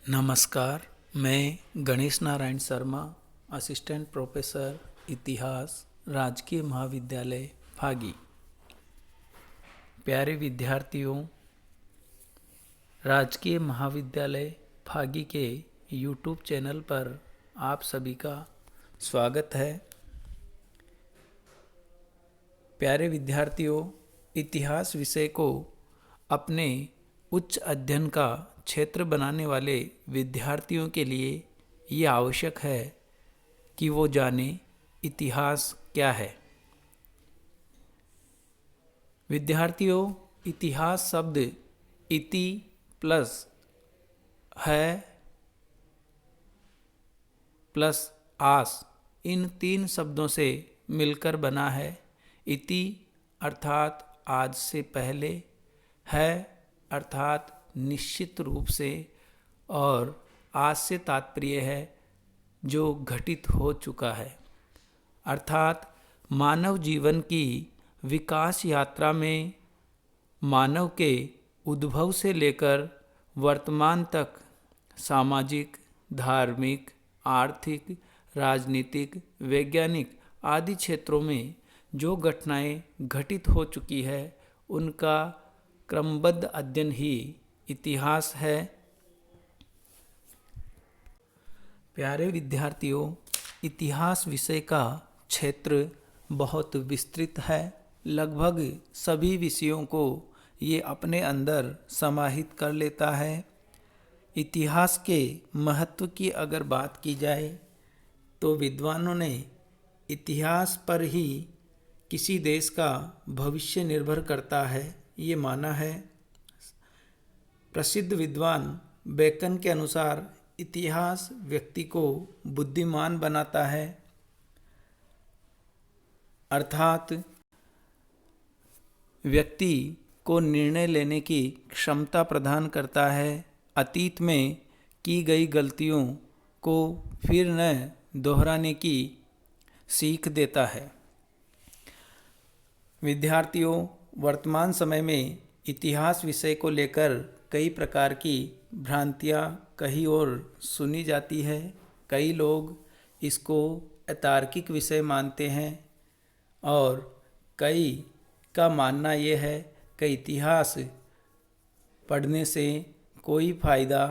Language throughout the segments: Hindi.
नमस्कार। मैं गणेश नारायण शर्मा, असिस्टेंट प्रोफेसर इतिहास, राजकीय महाविद्यालय फागी। प्यारे विद्यार्थियों, राजकीय महाविद्यालय फागी के यूट्यूब चैनल पर आप सभी का स्वागत है। प्यारे विद्यार्थियों, इतिहास विषय को अपने उच्च अध्ययन का क्षेत्र बनाने वाले विद्यार्थियों के लिए ये आवश्यक है कि वो जाने इतिहास क्या है। विद्यार्थियों, इतिहास शब्द इति प्लस है प्लस आस, इन तीन शब्दों से मिलकर बना है। इति अर्थात आज से पहले, है अर्थात निश्चित रूप से, और आज से तात्पर्य है जो घटित हो चुका है। अर्थात मानव जीवन की विकास यात्रा में मानव के उद्भव से लेकर वर्तमान तक सामाजिक, धार्मिक, आर्थिक, राजनीतिक, वैज्ञानिक आदि क्षेत्रों में जो घटनाएं घटित हो चुकी है उनका क्रमबद्ध अध्ययन ही इतिहास है। प्यारे विद्यार्थियों, इतिहास विषय का क्षेत्र बहुत विस्तृत है। लगभग सभी विषयों को ये अपने अंदर समाहित कर लेता है। इतिहास के महत्व की अगर बात की जाए तो विद्वानों ने इतिहास पर ही किसी देश का भविष्य निर्भर करता है ये माना है। प्रसिद्ध विद्वान बेकन के अनुसार इतिहास व्यक्ति को बुद्धिमान बनाता है, अर्थात व्यक्ति को निर्णय लेने की क्षमता प्रदान करता है। अतीत में की गई गलतियों को फिर न दोहराने की सीख देता है। विद्यार्थियों, वर्तमान समय में इतिहास विषय को लेकर कई प्रकार की भ्रांतियाँ कहीं और सुनी जाती है। कई लोग इसको अतार्किक विषय मानते हैं और कई का मानना ये है कि इतिहास पढ़ने से कोई फ़ायदा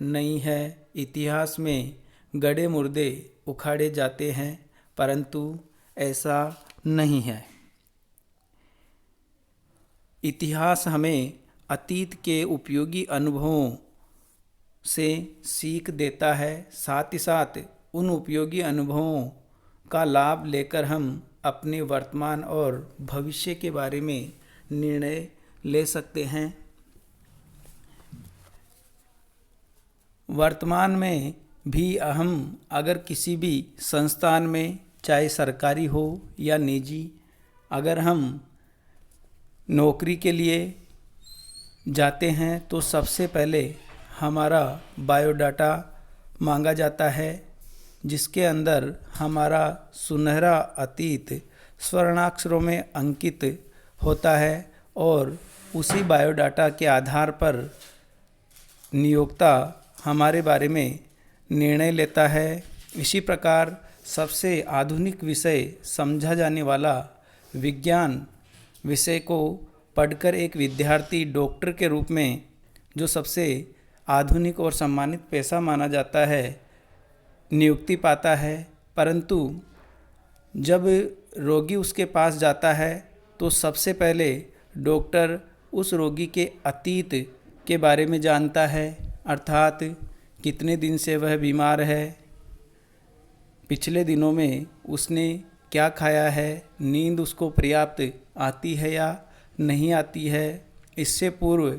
नहीं है, इतिहास में गड़े मुर्दे उखाड़े जाते हैं, परंतु ऐसा नहीं है। इतिहास हमें अतीत के उपयोगी अनुभवों से सीख देता है, साथ ही साथ उन उपयोगी अनुभवों का लाभ लेकर हम अपने वर्तमान और भविष्य के बारे में निर्णय ले सकते हैं। वर्तमान में भी हम अगर किसी भी संस्थान में, चाहे सरकारी हो या निजी, अगर हम नौकरी के लिए जाते हैं तो सबसे पहले हमारा बायोडाटा मांगा जाता है, जिसके अंदर हमारा सुनहरा अतीत स्वर्णाक्षरों में अंकित होता है और उसी बायोडाटा के आधार पर नियोक्ता हमारे बारे में निर्णय लेता है। इसी प्रकार सबसे आधुनिक विषय समझा जाने वाला विज्ञान विषय को पढ़कर एक विद्यार्थी डॉक्टर के रूप में, जो सबसे आधुनिक और सम्मानित पेशा माना जाता है, नियुक्ति पाता है। परंतु जब रोगी उसके पास जाता है तो सबसे पहले डॉक्टर उस रोगी के अतीत के बारे में जानता है, अर्थात कितने दिन से वह बीमार है, पिछले दिनों में उसने क्या खाया है, नींद उसको पर्याप्त आती है या नहीं आती है, इससे पूर्व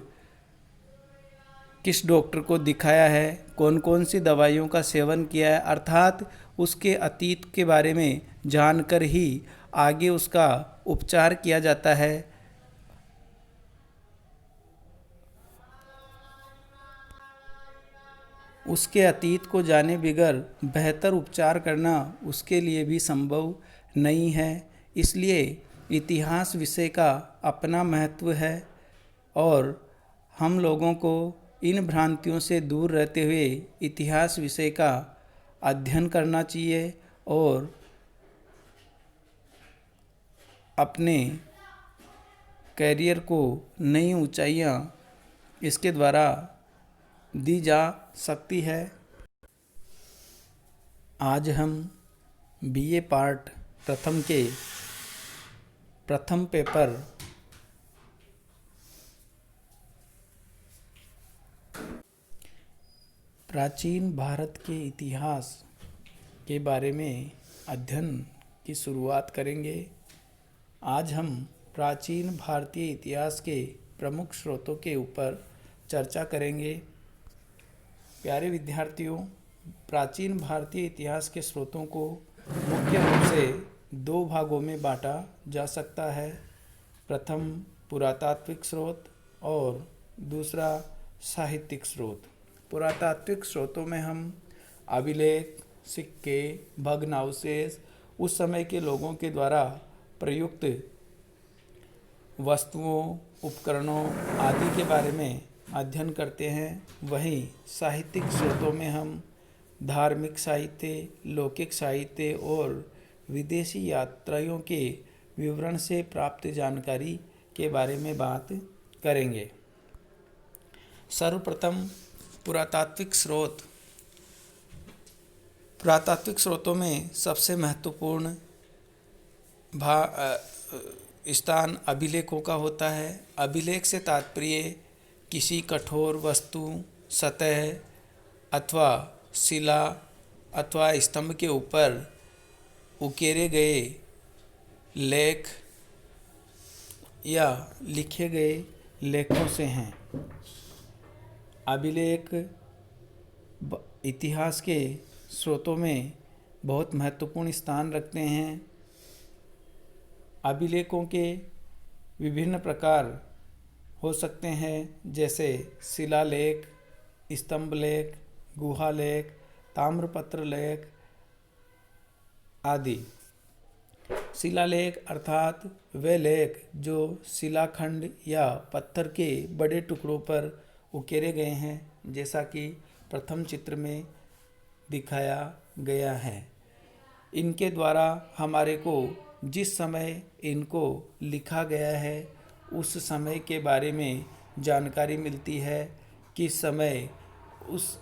किस डॉक्टर को दिखाया है, कौन कौन सी दवाइयों का सेवन किया है, अर्थात उसके अतीत के बारे में जानकर ही आगे उसका उपचार किया जाता है। उसके अतीत को जाने बगैर बेहतर उपचार करना उसके लिए भी संभव नहीं है। इसलिए इतिहास विषय का अपना महत्व है और हम लोगों को इन भ्रांतियों से दूर रहते हुए इतिहास विषय का अध्ययन करना चाहिए और अपने कैरियर को नई ऊंचाइयां इसके द्वारा दी जा सकती है। आज हम बीए पार्ट प्रथम के प्रथम पेपर प्राचीन भारत के इतिहास के बारे में अध्ययन की शुरुआत करेंगे। आज हम प्राचीन भारतीय इतिहास के प्रमुख स्रोतों के ऊपर चर्चा करेंगे। प्यारे विद्यार्थियों, प्राचीन भारतीय इतिहास के स्रोतों को मुख्य रूप से दो भागों में बांटा जा सकता है। प्रथम पुरातात्विक स्रोत और दूसरा साहित्यिक स्रोत। पुरातात्विक स्रोतों में हम अभिलेख, सिक्के, भग्नावशेष, उस समय के लोगों के द्वारा प्रयुक्त वस्तुओं, उपकरणों आदि के बारे में अध्ययन करते हैं। वहीं साहित्यिक स्रोतों में हम धार्मिक साहित्य, लौकिक साहित्य और विदेशी यात्राओं के विवरण से प्राप्त जानकारी के बारे में बात करेंगे। सर्वप्रथम पुरातात्विक स्रोत। पुरातात्विक स्रोतों में सबसे महत्वपूर्ण स्थान अभिलेखों का होता है। अभिलेख से तात्पर्य किसी कठोर वस्तु, सतह अथवा शिला अथवा स्तंभ के ऊपर उकेरे गए लेख या लिखे गए लेखों से हैं। अभिलेख इतिहास के स्रोतों में बहुत महत्वपूर्ण स्थान रखते हैं। अभिलेखों के विभिन्न प्रकार हो सकते हैं, जैसे शिलालेख, स्तंभलेख, गुहालेख, ताम्रपत्र लेख आदि। शिलालेख अर्थात वे लेख जो शिलाखंड या पत्थर के बड़े टुकड़ों पर उकेरे गए हैं, जैसा कि प्रथम चित्र में दिखाया गया है। इनके द्वारा हमारे को जिस समय इनको लिखा गया है उस समय के बारे में जानकारी मिलती है। किस समय उस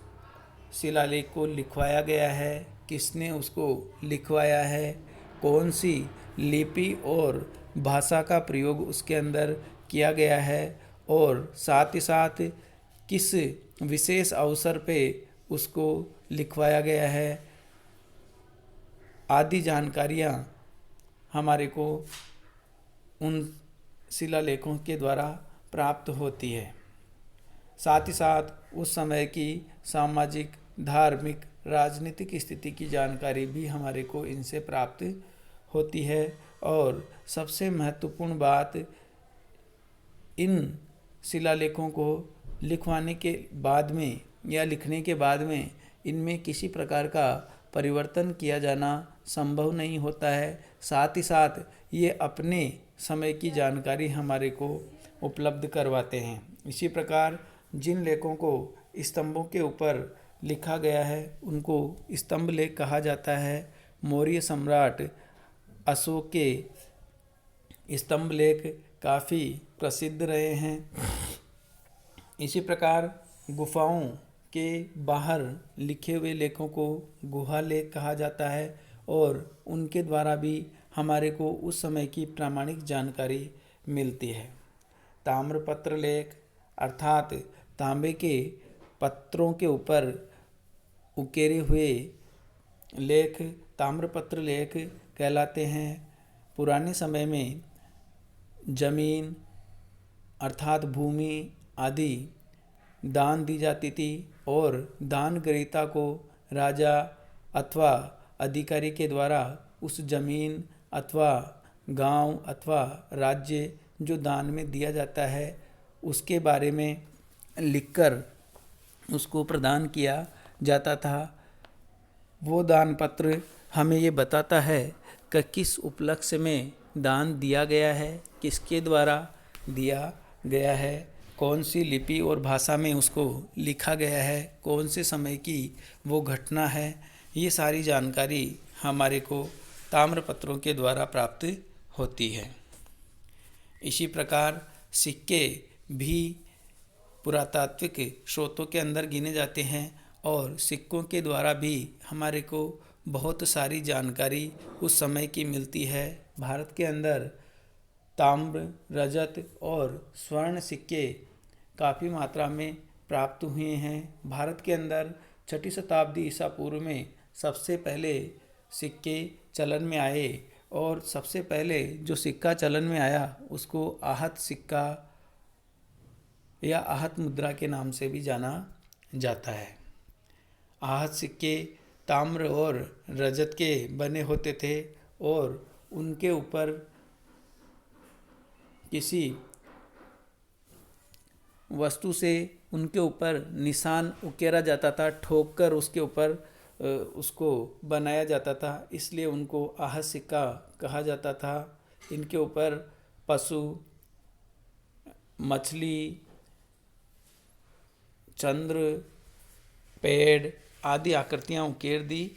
शिलालेख को लिखवाया गया है, किसने उसको लिखवाया है, कौन सी लिपि और भाषा का प्रयोग उसके अंदर किया गया है और साथ ही साथ किस विशेष अवसर पे उसको लिखवाया गया है आदि जानकारियाँ हमारे को उन शिलालेखों के द्वारा प्राप्त होती है। साथ ही साथ उस समय की सामाजिक, धार्मिक, राजनीतिक स्थिति की जानकारी भी हमारे को इनसे प्राप्त होती है। और सबसे महत्वपूर्ण बात, इन शिलालेखों को लिखवाने के बाद में या लिखने के बाद में इनमें किसी प्रकार का परिवर्तन किया जाना संभव नहीं होता है। साथ ही साथ ये अपने समय की जानकारी हमारे को उपलब्ध करवाते हैं। इसी प्रकार जिन लेखों को स्तंभों के ऊपर लिखा गया है उनको स्तंभ लेख कहा जाता है। मौर्य सम्राट अशोक के स्तंभ लेख काफ़ी प्रसिद्ध रहे हैं। इसी प्रकार गुफाओं के बाहर लिखे हुए लेखों को गुहा लेख कहा जाता है और उनके द्वारा भी हमारे को उस समय की प्रामाणिक जानकारी मिलती है। ताम्रपत्र लेख अर्थात तांबे के पत्रों के ऊपर उकेरे हुए लेख ताम्रपत्र लेख कहलाते हैं। पुराने समय में जमीन अर्थात भूमि आदि दान दी जाती थी और दान ग्रहीता को राजा अथवा अधिकारी के द्वारा उस जमीन अथवा गांव अथवा राज्य जो दान में दिया जाता है उसके बारे में लिखकर उसको प्रदान किया जाता था। वो दान पत्र हमें ये बताता है कि किस उपलक्ष्य में दान दिया गया है, किसके द्वारा दिया गया है, कौन सी लिपि और भाषा में उसको लिखा गया है, कौन से समय की वो घटना है, ये सारी जानकारी हमारे को ताम्रपत्रों के द्वारा प्राप्त होती है। इसी प्रकार सिक्के भी पुरातात्विक स्रोतों के अंदर गिने जाते हैं और सिक्कों के द्वारा भी हमारे को बहुत सारी जानकारी उस समय की मिलती है। भारत के अंदर ताम्र, रजत और स्वर्ण सिक्के काफ़ी मात्रा में प्राप्त हुए हैं। भारत के अंदर 6ठी शताब्दी ईसा पूर्व में सबसे पहले सिक्के चलन में आए और सबसे पहले जो सिक्का चलन में आया उसको आहत सिक्का या आहत मुद्रा के नाम से भी जाना जाता है। आहत सिक्के ताम्र और रजत के बने होते थे और उनके ऊपर किसी वस्तु से उनके ऊपर निशान उकेरा जाता था, ठोक कर उसके ऊपर उसको बनाया जाता था, इसलिए उनको आहत सिक्का कहा जाता था। इनके ऊपर पशु, मछली, चंद्र, पेड़ आदि आकृतियाँ उकेर दी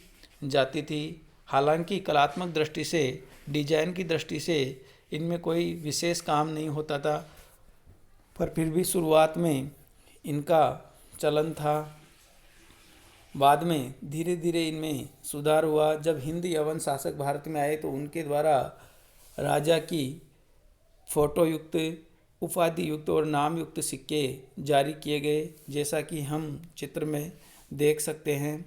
जाती थी। हालांकि कलात्मक दृष्टि से, डिजाइन की दृष्टि से इनमें कोई विशेष काम नहीं होता था, पर फिर भी शुरुआत में इनका चलन था। बाद में धीरे धीरे इनमें सुधार हुआ। जब हिंद यवन शासक भारत में आए तो उनके द्वारा राजा की फोटो युक्त, उपाधि युक्त और नाम युक्त सिक्के जारी किए गए, जैसा कि हम चित्र में देख सकते हैं।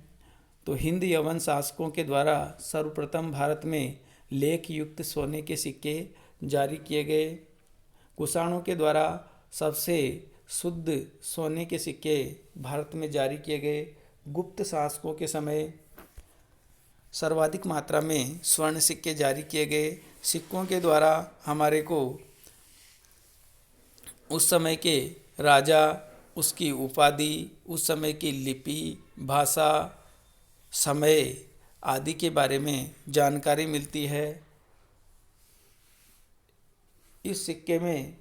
तो हिंद यवन शासकों के द्वारा सर्वप्रथम भारत में लेख युक्त सोने के सिक्के जारी किए गए। कुषाणों के द्वारा सबसे शुद्ध सोने के सिक्के भारत में जारी किए गए। गुप्त शासकों के समय सर्वाधिक मात्रा में स्वर्ण सिक्के जारी किए गए। सिक्कों के द्वारा हमारे को उस समय के राजा, उसकी उपाधि, उस समय की लिपि, भाषा, समय आदि के बारे में जानकारी मिलती है। इस सिक्के में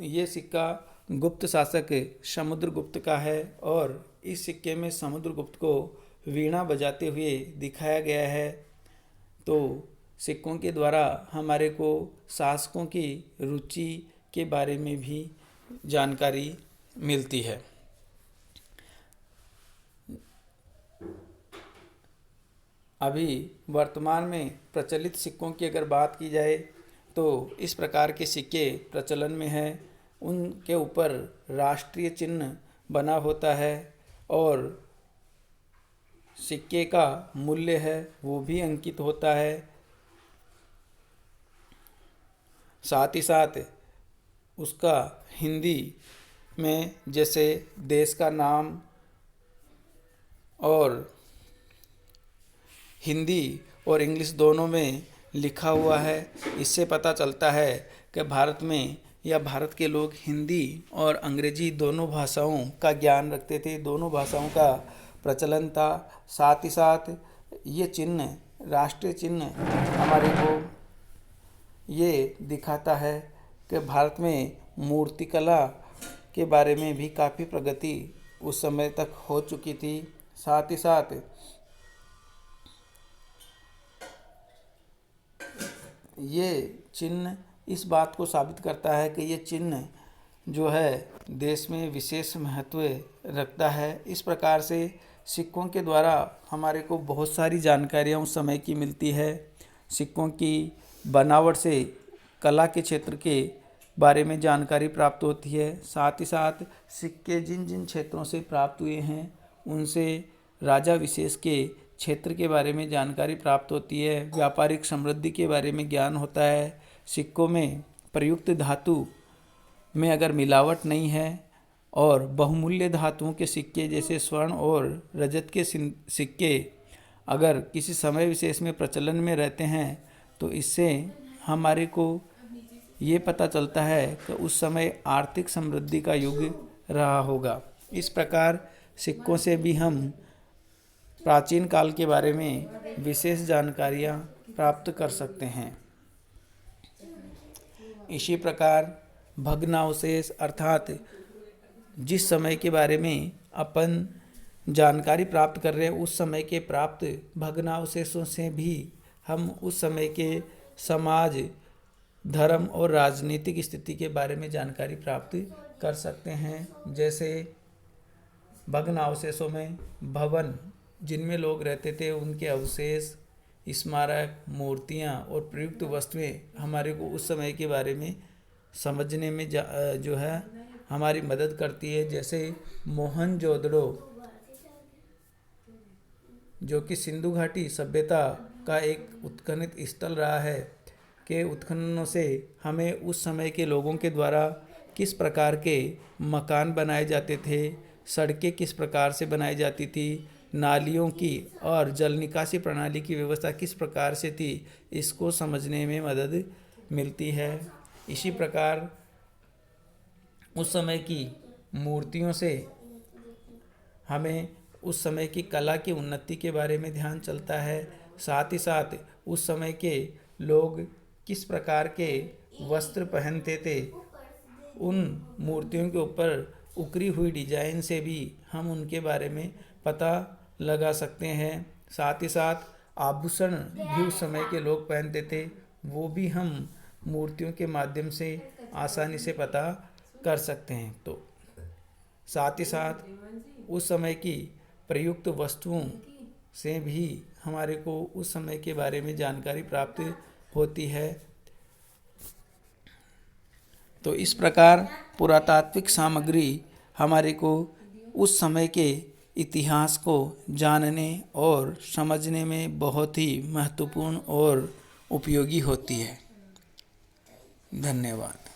ये सिक्का गुप्त शासक समुद्रगुप्त का है और इस सिक्के में समुद्रगुप्त को वीणा बजाते हुए दिखाया गया है। तो सिक्कों के द्वारा हमारे को शासकों की रुचि के बारे में भी जानकारी मिलती है। अभी वर्तमान में प्रचलित सिक्कों की अगर बात की जाए तो इस प्रकार के सिक्के प्रचलन में हैं। उनके ऊपर राष्ट्रीय चिन्ह बना होता है और सिक्के का मूल्य है वो भी अंकित होता है। साथ ही साथ उसका हिंदी में जैसे देश का नाम और हिंदी और इंग्लिश दोनों में लिखा हुआ है। इससे पता चलता है कि भारत में या भारत के लोग हिंदी और अंग्रेजी दोनों भाषाओं का ज्ञान रखते थे, दोनों भाषाओं का प्रचलन था। साथ ही साथ ये चिन्ह, राष्ट्रीय चिन्ह हमारे को ये दिखाता है कि भारत में मूर्तिकला के बारे में भी काफ़ी प्रगति उस समय तक हो चुकी थी। साथ ही साथ ये चिन्ह इस बात को साबित करता है कि ये चिन्ह जो है देश में विशेष महत्व रखता है। इस प्रकार से सिक्कों के द्वारा हमारे को बहुत सारी जानकारियाँ उस समय की मिलती है। सिक्कों की बनावट से कला के क्षेत्र के बारे में जानकारी प्राप्त होती है। साथ ही साथ सिक्के जिन जिन क्षेत्रों से प्राप्त हुए हैं उनसे राजा विशेष के क्षेत्र के बारे में जानकारी प्राप्त होती है। व्यापारिक समृद्धि के बारे में ज्ञान होता है। सिक्कों में प्रयुक्त धातु में अगर मिलावट नहीं है और बहुमूल्य धातुओं के सिक्के जैसे स्वर्ण और रजत के सिक्के अगर किसी समय विशेष में प्रचलन में रहते हैं तो इससे हमारे को ये पता चलता है कि उस समय आर्थिक समृद्धि का युग रहा होगा। इस प्रकार सिक्कों से भी हम प्राचीन काल के बारे में विशेष जानकारियाँ प्राप्त कर सकते हैं। इसी प्रकार भग्नावशेष अर्थात जिस समय के बारे में अपन जानकारी प्राप्त कर रहे हैं उस समय के प्राप्त भग्नावशेषों से भी हम उस समय के समाज, धर्म और राजनीतिक स्थिति के बारे में जानकारी प्राप्त कर सकते हैं। जैसे भग्नावशेषों में भवन जिनमें लोग रहते थे उनके अवशेष, स्मारक, मूर्तियाँ और प्रयुक्त वस्तुएं हमारे को उस समय के बारे में समझने में जो है हमारी मदद करती है। जैसे मोहनजोदड़ो जो कि सिंधु घाटी सभ्यता का एक उत्खनन स्थल रहा है, के उत्खननों से हमें उस समय के लोगों के द्वारा किस प्रकार के मकान बनाए जाते थे, सड़कें किस प्रकार से बनाई जाती थी, नालियों की और जल निकासी प्रणाली की व्यवस्था किस प्रकार से थी, इसको समझने में मदद मिलती है। इसी प्रकार उस समय की मूर्तियों से हमें उस समय की कला की उन्नति के बारे में ध्यान चलता है। साथ ही साथ उस समय के लोग किस प्रकार के वस्त्र पहनते थे, उन मूर्तियों के ऊपर उकरी हुई डिजाइन से भी हम उनके बारे में पता लगा सकते हैं। साथ ही साथ आभूषण भी उस समय के लोग पहनते थे, वो भी हम मूर्तियों के माध्यम से आसानी से पता कर सकते हैं। तो साथ ही साथ उस समय की प्रयुक्त वस्तुओं से भी हमारे को उस समय के बारे में जानकारी प्राप्त होती है। तो इस प्रकार पुरातात्विक सामग्री हमारे को उस समय के इतिहास को जानने और समझने में बहुत ही महत्वपूर्ण और उपयोगी होती है। धन्यवाद।